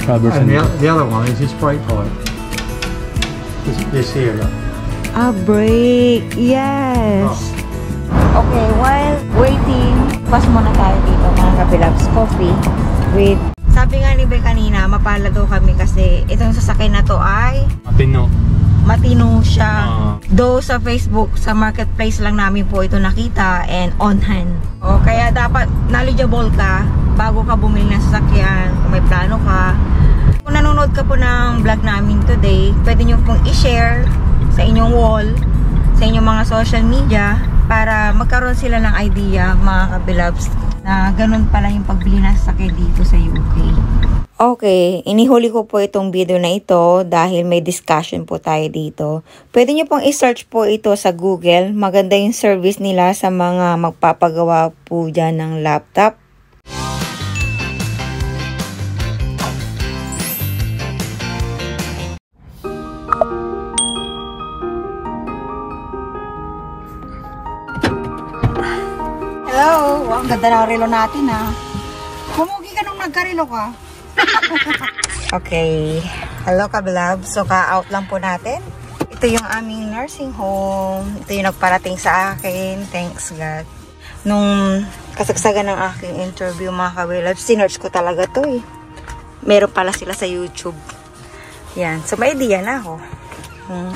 Robertson. And the other one is this brake light. This here. A brake, yes. Oh. Okay, while waiting, pas muna tayo dito mga kabilabs, coffee with... Sabi nga ni Bey kanina, mapala daw kami kasi itong sasakyan na to ay... Matino siya. Though sa Facebook, sa marketplace lang namin po ito nakita and on hand. O, kaya dapat knowledgeable ka bago ka bumili ng sasakyan, kung may plano ka. Kung nanonood ka po ng vlog namin today, pwede nyo pong i-share sa inyong wall, sa inyong mga social media para magkaroon sila ng idea, mga kabilabs, na ganun pala yung pagbili ng sasakyan dito sa UK. Okay, inihuli ko po itong video na ito dahil may discussion po tayo dito. Pwede nyo pong i-search po ito sa Google. Maganda yung service nila sa mga magpapagawa po dyan ng laptop. Hello! Wow, ang ganda ng relo natin ha. Humugi ka nung nagkarelo ka. Okay. Hello kabilab. So ka-out lang po natin. Ito yung aming nursing home. Ito yung nagparating sa akin. Thanks God. Nung kasagsagan ng aking interview mga kabilab, sinearch ko talaga to eh. Meron pala sila sa YouTube. Yan. So may idea na ako.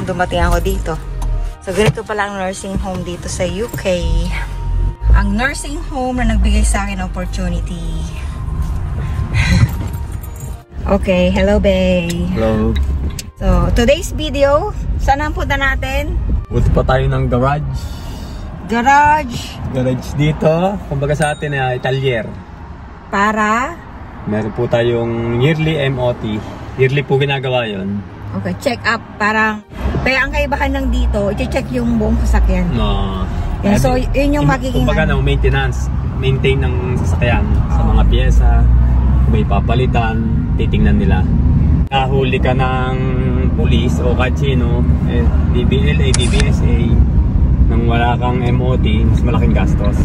Dumating ako dito. So ganito pala ang nursing home dito sa UK. Ang nursing home na nagbigay sa akin ng opportunity. Okay, hello Bay. Hello. So, today's video, saan ang punta natin? Punta pa tayo ng garage. Garage. Garage dito. Kumbaga sa atin ay talyer. Para? Meron po tayong yearly MOT. Yearly po ginagawa yon. Okay, check up. Parang, kaya ang kaibahan ng dito, i-check yung buong sasakyan. Yeah, so, yun yung magiging... Kumbaga na, maintenance. Maintain ng sasakyan sa mga pyesa. May papalitan, titingnan nila. Nahuli ka ng pulis o kahit sino, DBLA, DBSA, nang wala kang MOT, mas malaking gastos.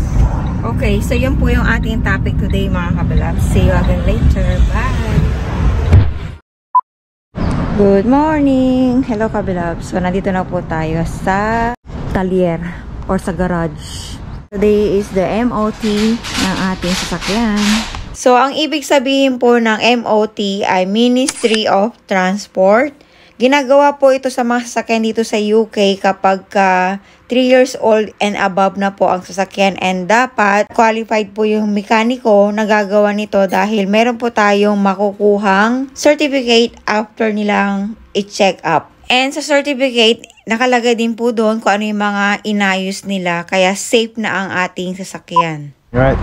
Okay, so yun po yung ating topic today mga kabilab. See you again later. Bye! Good morning! Hello kabilab. So nandito na po tayo sa talyer or sa garage. Today is the MOT ng ating sasakyan. So, ang ibig sabihin po ng MOT ay Ministry of Transport. Ginagawa po ito sa mga sasakyan dito sa UK kapag 3 years old and above na po ang sasakyan. And dapat qualified po yung mekaniko na gagawa nito dahil meron po tayong makukuhang certificate after nilang i-check up. And sa certificate, nakalagay din po doon kung ano yung mga inayos nila. Kaya safe na ang ating sasakyan. Right.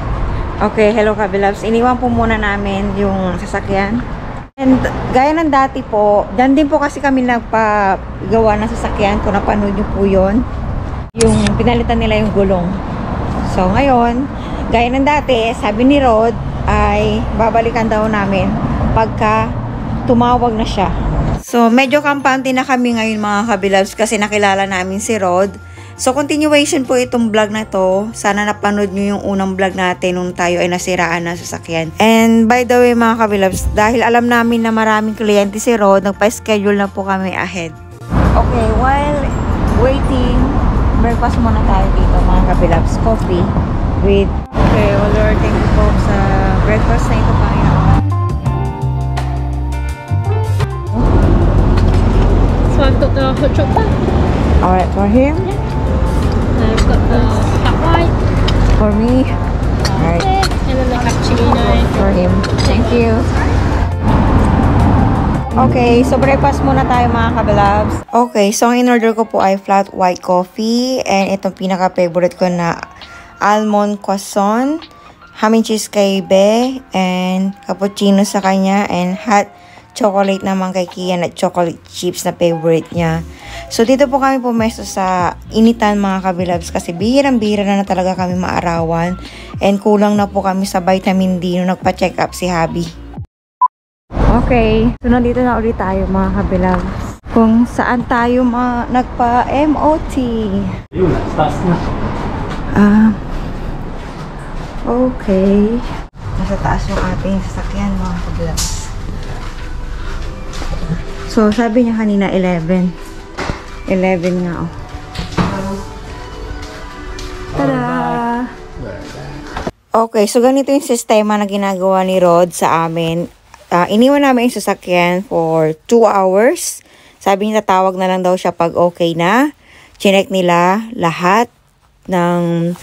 Okay, hello kabilabs. Iniwan po muna namin yung sasakyan. And gaya ng dati po, dyan din po kasi kami nagpagawa ng sasakyan. Kung napanood nyo po yun, yung pinalitan nila yung gulong. So ngayon, gaya ng dati, sabi ni Rod ay babalikan daw namin pagka tumawag na siya. So medyo kampante na kami ngayon mga kabilabs kasi nakilala namin si Rod. So, continuation po itong vlog na to. Sana napanood nyo yung unang vlog natin nung tayo ay nasiraan ng sasakyan. And by the way mga kabilabs, dahil alam namin na maraming kliyente si Rod, nagpa-schedule na po kami ahead. Okay, while waiting, breakfast muna tayo dito mga kabilabs. Coffee with... Okay, well, Lord, thank you po sa breakfast na ito, Panginoon. So, I've got the hot chocolate. Alright, for him. I've got the flat white. For me. Alright. And then the cappuccino. For him. Thank you. Okay, so breakfast muna tayo mga kabilabs. Okay, so ang in-order ko po ay flat white coffee. And itong pinaka-favorite ko na almond croissant. Ham and cheese kay Be. And cappuccino sa kanya. And hot chocolate naman kay Kian at chocolate chips na favorite niya. So, dito po kami pumesto sa initan mga kabilabs kasi bihirang-bihira na talaga kami maarawan and kulang na po kami sa vitamin D nung nagpa-check up si Habi. Okay, so nandito na ulit tayo mga kabilabs kung saan tayo nagpa-MOT. Yun, taas na. Okay. Nasa taas yung ating sasakyan mga kabilabs. So, sabi niya kanina 11. 11 nga, oh. Tada! Okay, so ganito yung sistema na ginagawa ni Rod sa amin. Iniwan namin yung sasakyan for 2 hours. Sabi niya tatawag na lang daw siya pag okay na. Chinek nila lahat ng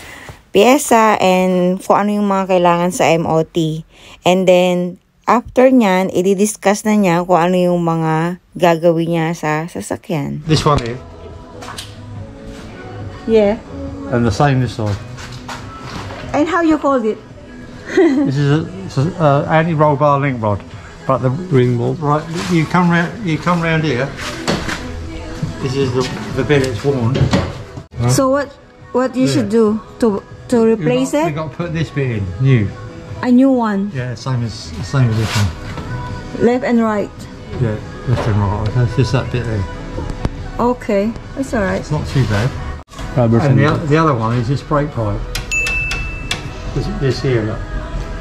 pyesa and kung ano yung mga kailangan sa MOT. And then, after nyan, i-discuss na niya kung ano yung mga gagawin niya sa sasakyan. This one here, Yeah. and the same this side. And how you called it? This is a anti-roll bar link rod, but the Ring bolt. right you come round here. This is the bit it's worn. So what you should do to replace We it? got to put this bit in new. A new one, Yeah, same as this one. left and right. Yeah, left and right. That's just that bit there. Okay, it's alright. It's not too bad. Rubber And center. the other one is this brake pipe. This here, look.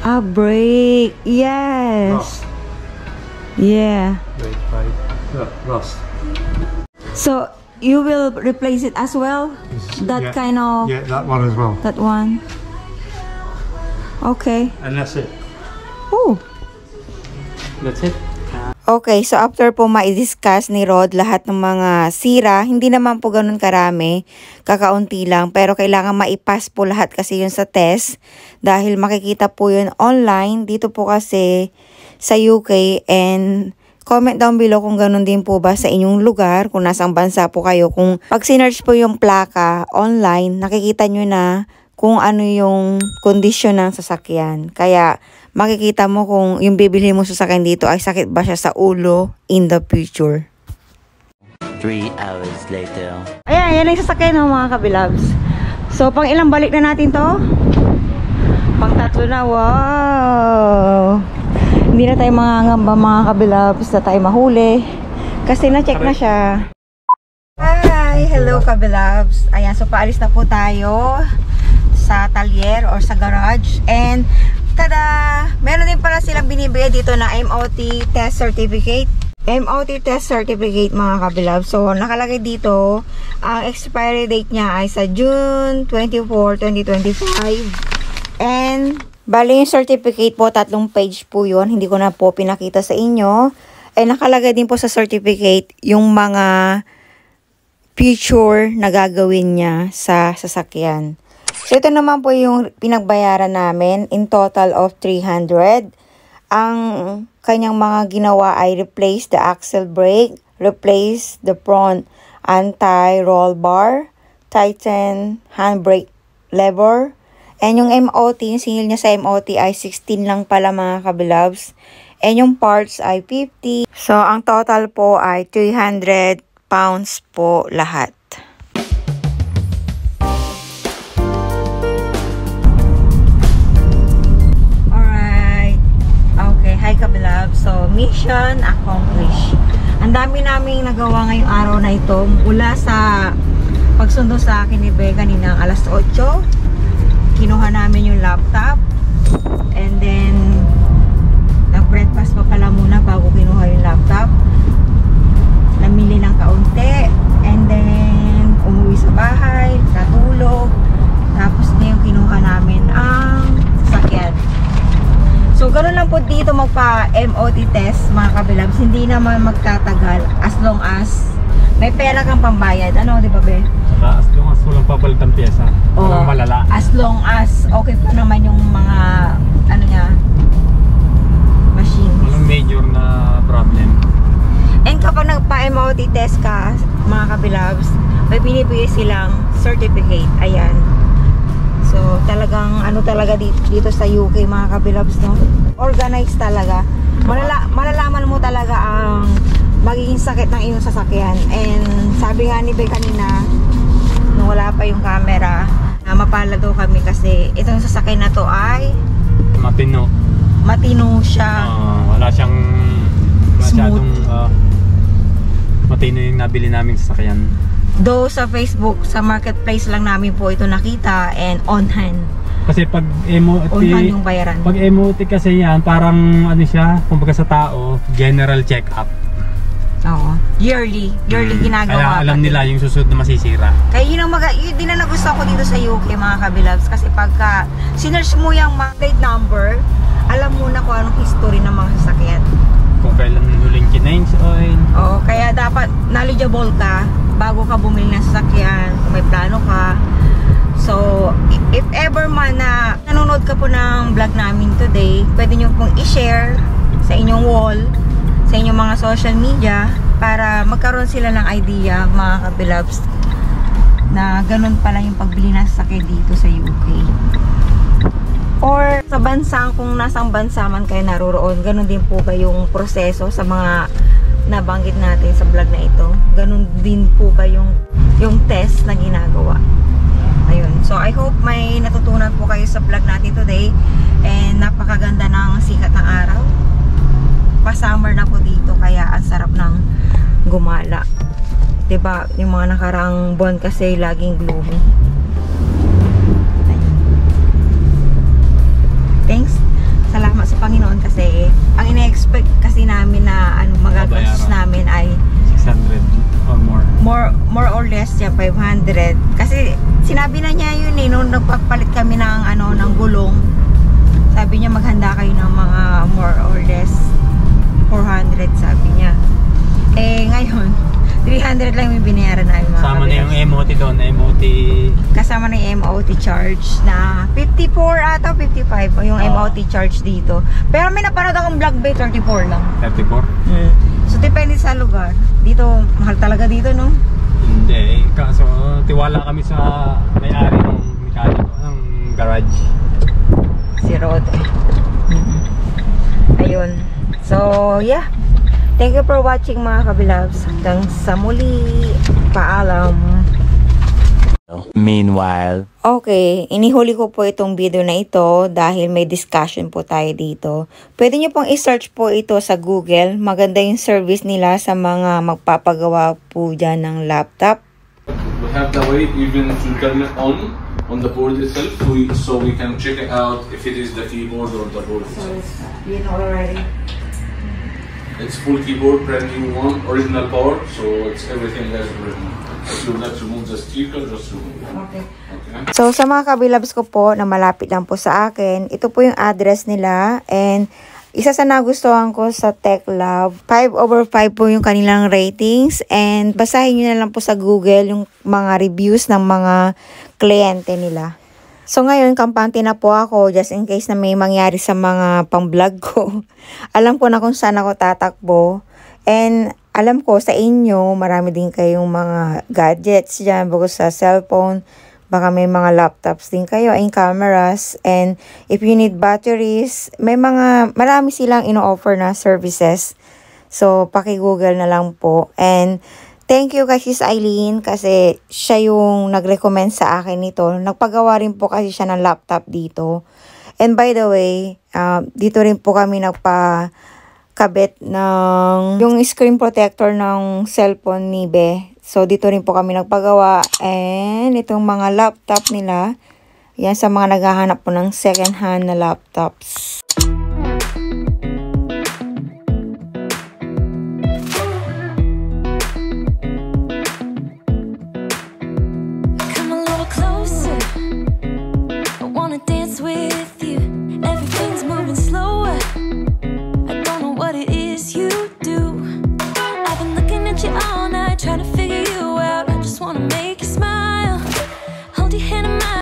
A brake, yes. Rust. Yeah. Brake pipe. Look, rust. So you will replace it as well? That Yeah. kind of, Yeah, that one as well. that one. Okay. And that's it. Oh. That's it. Okay, so after po ma-discuss ni Rod lahat ng mga sira, hindi naman po ganun karami, kakaunti lang, pero kailangan maipass po lahat kasi yun sa test dahil makikita po yun online dito po kasi sa UK. And comment down below kung ganun din po ba sa inyong lugar, kung nasang bansa po kayo. Kung pag sinearch po yung plaka online, nakikita nyo na kung ano yung kondisyon ng sasakyan. Kaya makikita mo kung yung bibili mo sasakyan dito ay sakit ba siya sa ulo in the future. 3 hours later. Ayan, yan yung sasakyan ng mga kabilabs. So, pang ilang balik na natin to? Pang 3 na, wow! Hindi na tayo mangangamba mga kabilabs na tayo mahuli. Kasi na-check na siya. Hi! Hello kabilabs! Ayan, so paalis na po tayo sa talyer or sa garage. And tada! Meron din pala silang binibigay dito na MOT test certificate. MOT test certificate mga kabilab. So nakalagay dito, ang expiry date niya ay sa June 24, 2025. And bali yung certificate po, 3 page po yun. Hindi ko na po pinakita sa inyo. And nakalagay din po sa certificate yung mga feature na gagawin niya sa sasakyan. So, ito naman po yung pinagbayaran namin in total of 300. Ang kanyang mga ginawa ay replace the axle brake, replace the front anti-roll bar, tighten handbrake lever, and yung MOT, yung singil niya sa MOT ay 16 lang pala mga kabilabs. And yung parts ay 50. So, ang total po ay 300 pounds po lahat. Hi kabilab, so mission accomplished. Ang dami naming nagawa ngayong araw na ito mula sa pagsundo sa akin ni Be kanina alas 8. Kinuha namin yung laptop and then nag-breakfast pa pala muna bago kinuha yung laptop. Namili ng kaunti and then umuwi sa bahay, natulog, tapos na yung kinuha namin ang sasakyan. So, ganoon lang po dito magpa-MOT test, mga kabilabs. Hindi naman magtatagal as long as may pera kang pambayad. Ano, di ba, Be? Saka as long as walang papalit ang pyesa. Walang malala. As long as okay pa naman yung mga, ano niya, machines. Walang major na problem. And kapag nagpa-MOT test ka, mga kabilabs, may pinipigay silang certificate. Ayan. So, talagang, ano talaga dito sa UK, mga kabilabs, no? Organized talaga. Malalaman mo talaga ang magiging sakit ng iyong sasakyan. And sabi nga ni Be kanina, nung wala pa yung camera, mapala daw kami kasi itong sasakyan na to ay matino siya. Wala siyang masyadong matino yung nabili naming sasakyan. Though sa Facebook, sa marketplace lang namin po ito nakita and on hand. Kasi pag MOT, On hand yung bayaran. pag MOT kasi yan, parang ano siya, kumbaga sa tao, general check-up. Oo. Yearly ginagawa. Kaya alam nila yung susunod na masisira. Kaya yun din na nagustuhan ko dito sa UK, mga kabilabs. Kasi pagka sinearch mo yung mga plate number, alam mo na kung anong history ng mga sasakyan. Kung kailan huling kinange oil. Oo, kaya dapat knowledgeable ka bago ka bumili ng sasakyan, kung may plano ka. So, if ever man na nanonood ka po ng vlog namin today, pwede nyo pong i-share sa inyong wall, sa inyong mga social media, para magkaroon sila ng idea, mga kabilabs, na ganun pala yung pagbili ng sasakyan dito sa UK. Or sa bansa, kung nasang bansa man kayo naroroon, ganun din po ba yung proseso sa mga nabanggit natin sa vlog na ito? Ganun din po ba yung test na ginagawa? Ayun. So, I hope may natutunan po kayo sa vlog natin today. And napakaganda ng sikat ng araw. Pa-summer na po dito, kaya ang sarap ng gumala. Diba? Yung mga nakarang buwan kasi laging gloomy. Ayun. Thanks. Salamat sa Panginoon kasi ang ina-expect kasi namin na magagastos namin ay 600 or more or less siya 500 kasi sinabi na niya yun nung nagpapalit kami ng gulong, sabi niya maghanda kayo ng mga more or less 400, sabi niya. Ngayon 300 lang yung binayaran namin, mga kasama na yung MOT doon, kasama na yung MOT charge na 54 ata 55 yung MOT charge dito. Pero may napanood akong vlog ba 34 lang. 34? So depende sa lugar. Dito mahal talaga dito, no? Hindi, kaso tiwala kami sa may-ari ng mekaniko ng garage. Si Rod. Ayun. So, yeah. Thank you for watching, mga kabilabs. Hanggang sa muli. Paalam. Meanwhile. Okay, inihuli ko po itong video na ito dahil may discussion po tayo dito. Pwede nyo pong i-search po ito sa Google. Maganda yung service nila sa mga magpapagawa po dyan ng laptop. We have the way even to turn it on the board itself, so we can check it out if it is the keyboard or the board itself. You know already. It's full keyboard, brand new one, original power, so it's everything as original. If you would like to remove the sticker, just remove it. Okay. Okay. So, sa mga kabilabs ko po na malapit lang po sa akin, ito po yung address nila. And isa sa nagustuhan ko sa TechLab, 5/5 po yung kanilang ratings. And basahin nyo na lang po sa Google yung mga reviews ng mga kliyente nila. So ngayon, kampante na po ako just in case na may mangyari sa mga pang-vlog ko. Alam ko na kung saan ako tatakbo. And alam ko sa inyo, marami din kayong mga gadgets dyan, bago sa cellphone. Baka may mga laptops din kayo and cameras. And if you need batteries, marami silang ino-offer na services. So, paki-google na lang po. And thank you kay Sis Eileen kasi siya yung nag-recommend sa akin nito. Nagpagawa rin po kasi siya ng laptop dito. And by the way, dito rin po kami nagpa-kabit ng yung screen protector ng cellphone ni Be. So, dito rin po kami nagpagawa. And itong mga laptop nila, yan sa mga naghahanap po ng second hand na laptops.